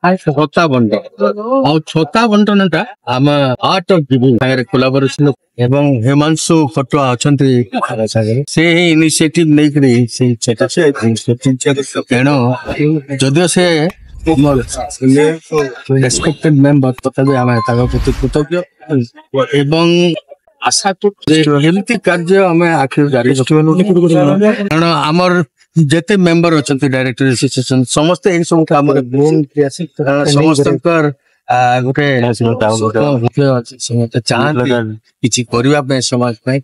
ଛତା ବଣ୍ଟନ ଆଉ ଛତା ବଣ୍ଟନଟା ଆମ ଆର୍ଟ ଅଫ ଗିଭିଂ ସାଙ୍ଗରେ କୋଲାବୋରେସନ ଏବଂ ହିମାଂଶୁ ଫଟୋ ଅଛନ୍ତି ସେ ଇନିସିଏଟିଭ ନେଇକରି ତେଣୁ ଯଦିଓ ସେ ରେସ୍ପେକ୍ଟେଡ ମେମ୍ବର ତଥାପି ଆମେ ତାଙ୍କ ପ୍ରତି କୃତଜ୍ଞ ଏବଂ ଆଶା କରୁଛୁ ଏମିତି କାର୍ଯ୍ୟ ଆମେ ଆଖିରେ ଜାରି କାରଣ ଆମର ଯେତେ ମେମ୍ବର ଅଛନ୍ତି ଡାଇରେକ୍ଟର ଆସୋସିଏସନ ସମସ୍ତେ ଏଇ ସବୁ କାମରେ ସମସ୍ତଙ୍କର ଗୋଟେ ସମସ୍ତେ ଚାହାନ୍ତି କିଛି କରିବା ପାଇଁ ସମାଜ ପାଇଁ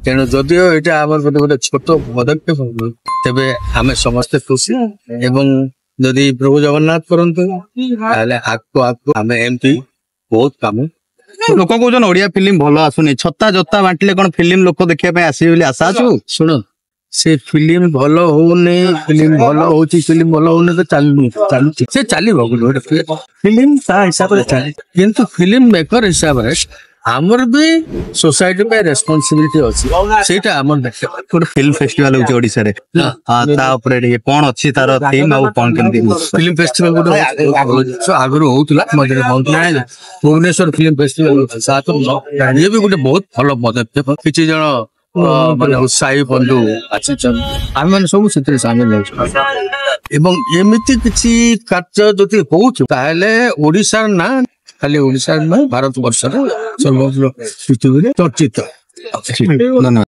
ତେଣୁ ଯଦିଓ ଏଇଟା ଆମର ଗୋଟେ ଛୋଟ ପଦକ୍ଷେପ ତେବେ ଆମେ ସମସ୍ତେ ଖୁସି ଏବଂ ଯଦି ପ୍ରଭୁ ଜଗନ୍ନାଥ କରନ୍ତୁ ତାହେଲେ ଆଗକୁ ଆମେ ଏମିତି ବହୁତ କାମ ଲୋକ କହୁଛନ୍ତି ଓଡିଆ ଫିଲ୍ମ ଭଲ ଆସୁନି ଛତା ଜୋତା ବାଣ୍ଟିଲେ କଣ ଫିଲ୍ମ ଲୋକ ଦେଖିବା ପାଇଁ ଆସିବେ ବୋଲି ଆଶା ଅଛି ଶୁଣ ସେ ଫିଲ୍ମ ଭଲ ହଉନି ଫିଲ୍ମ ଭଲ ହଉଛି ଫିଲ୍ମ ଭଲ ହଉନି ତ ଚାଲୁଛି ସେ ଚାଲିବ ଗୋଟେ ଫିଲ୍ମ ତା ହିସାବରେ ଚାଲେ କିନ୍ତୁ ଫିଲ୍ମ ମେକର ହିସାବରେ ଆମର ବି ସୋସାଇଟି ପାଇଁ ରେସ୍ପନ୍ସିବିଲିଟି ଅଛି ସେଇଟା ଆମର ଗୋଟେ ଫିଲ୍ମ ଫେଷ୍ଟିଭାଲ ହଉଛି ଓଡିଶାରେ ତା ଉପରେ ଟିକେ କଣ ଅଛି ତାର ଥିମ୍ ଆଉ କଣ କେମିତି ଫିଲ୍ମ ଫେଷ୍ଟିଭାଲ ଗୋଟେ ଆଗରୁ ହଉଥିଲା ମଝିରେ ଭୁବନେଶ୍ୱର ଫିଲ୍ମ ଫେଷ୍ଟିଭାଲ ଇଏ ବି ଗୋଟେ ବହୁତ ଭଲ ପଦକ୍ଷେପ କିଛି ଜଣ ମାନେ ଉତ୍ସାହୀ ବନ୍ଧୁ ଆସିଛନ୍ତି ଆମେ ମାନେ ସବୁ ସେଥିରେ ସାମିଲ ହଉଛୁ ଏବଂ ଏମିତି କିଛି କାର୍ଯ୍ୟ ଯଦି ହଉଛୁ ତାହେଲେ ଓଡିଶାର ନା ଖାଲି ଓଡିଶାର ନୁହେଁ ଭାରତ ବର୍ଷର ସମଗ୍ର ପୃଥିବୀରେ ଚର୍ଚ୍ଚିତ। ଧନ୍ୟବାଦ।